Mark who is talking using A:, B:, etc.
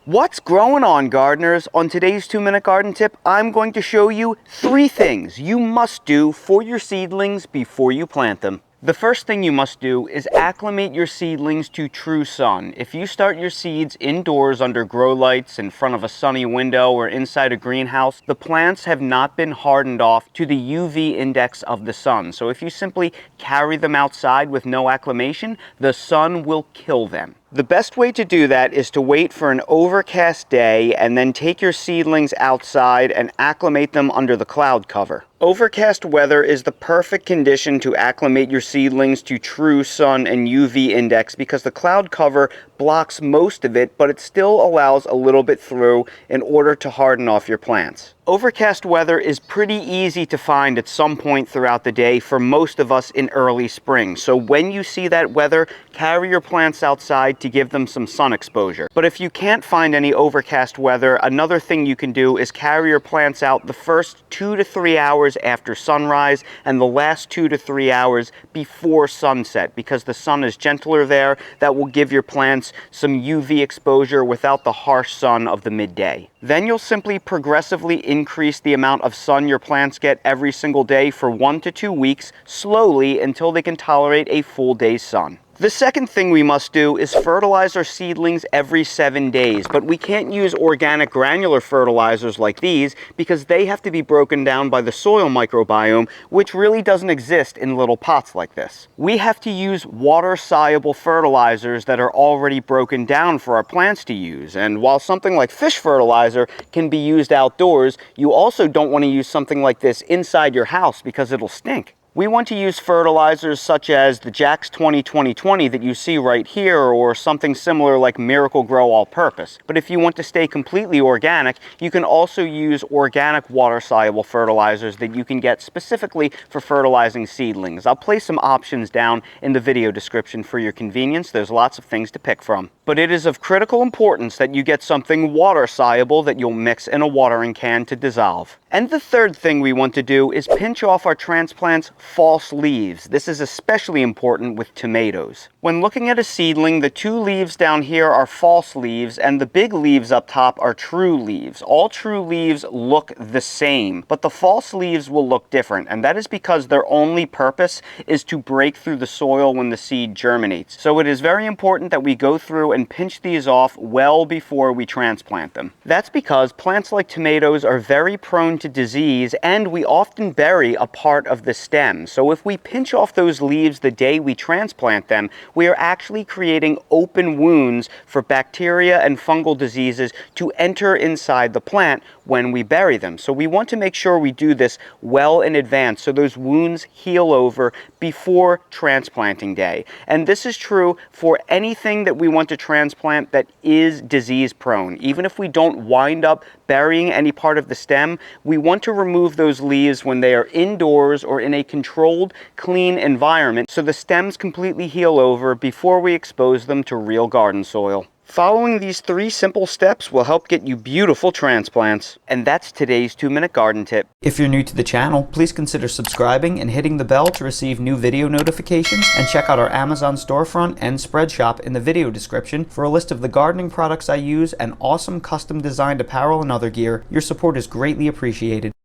A: What's growing on, gardeners? On today's 2-minute garden tip, I'm going to show you 3 things you must do for your seedlings before you plant them. The first thing you must do is acclimate your seedlings to true sun. If you start your seeds indoors under grow lights, in front of a sunny window, or inside a greenhouse, the plants have not been hardened off to the UV index of the sun. So if you simply carry them outside with no acclimation, the sun will kill them. The best way to do that is to wait for an overcast day and then take your seedlings outside and acclimate them under the cloud cover. Overcast weather is the perfect condition to acclimate your seedlings to true sun and UV index because the cloud cover blocks most of it, but it still allows a little bit through in order to harden off your plants. Overcast weather is pretty easy to find at some point throughout the day for most of us in early spring. So when you see that weather, carry your plants outside to give them some sun exposure. But if you can't find any overcast weather, another thing you can do is carry your plants out the first 2 to 3 hours after sunrise and the last 2 to 3 hours before sunset, because the sun is gentler there. That will give your plants some UV exposure without the harsh sun of the midday. Then you'll simply progressively increase the amount of sun your plants get every single day for 1 to 2 weeks, slowly until they can tolerate a full day's sun. The second thing we must do is fertilize our seedlings every 7 days, but we can't use organic granular fertilizers like these because they have to be broken down by the soil microbiome, which really doesn't exist in little pots like this. We have to use water-soluble fertilizers that are already broken down for our plants to use, and while something like fish fertilizer can be used outdoors, you also don't want to use something like this inside your house because it'll stink. We want to use fertilizers such as the Jax 20-20-20 that you see right here, or something similar like Miracle Grow All-Purpose. But if you want to stay completely organic, you can also use organic water-soluble fertilizers that you can get specifically for fertilizing seedlings. I'll place some options down in the video description for your convenience. There's lots of things to pick from. But it is of critical importance that you get something water-soluble that you'll mix in a watering can to dissolve. And the third thing we want to do is pinch off our transplants' false leaves. This is especially important with tomatoes. When looking at a seedling, the 2 leaves down here are false leaves and the big leaves up top are true leaves. All true leaves look the same, but the false leaves will look different, and that is because their only purpose is to break through the soil when the seed germinates. So it is very important that we go through and pinch these off well before we transplant them. That's because plants like tomatoes are very prone to disease, and we often bury a part of the stem. So if we pinch off those leaves the day we transplant them, we are actually creating open wounds for bacteria and fungal diseases to enter inside the plant when we bury them. So we want to make sure we do this well in advance so those wounds heal over before transplanting day. And this is true for anything that we want to transplant that is disease prone. Even if we don't wind up burying any part of the stem, we want to remove those leaves when they are indoors or in a controlled, clean environment so the stems completely heal over before we expose them to real garden soil. Following these 3 simple steps will help get you beautiful transplants. And that's today's 2-minute garden tip. If you're new to the channel, please consider subscribing and hitting the bell to receive new video notifications, and check out our Amazon storefront and spread shop in the video description for a list of the gardening products I use and awesome custom designed apparel and other gear. Your support is greatly appreciated.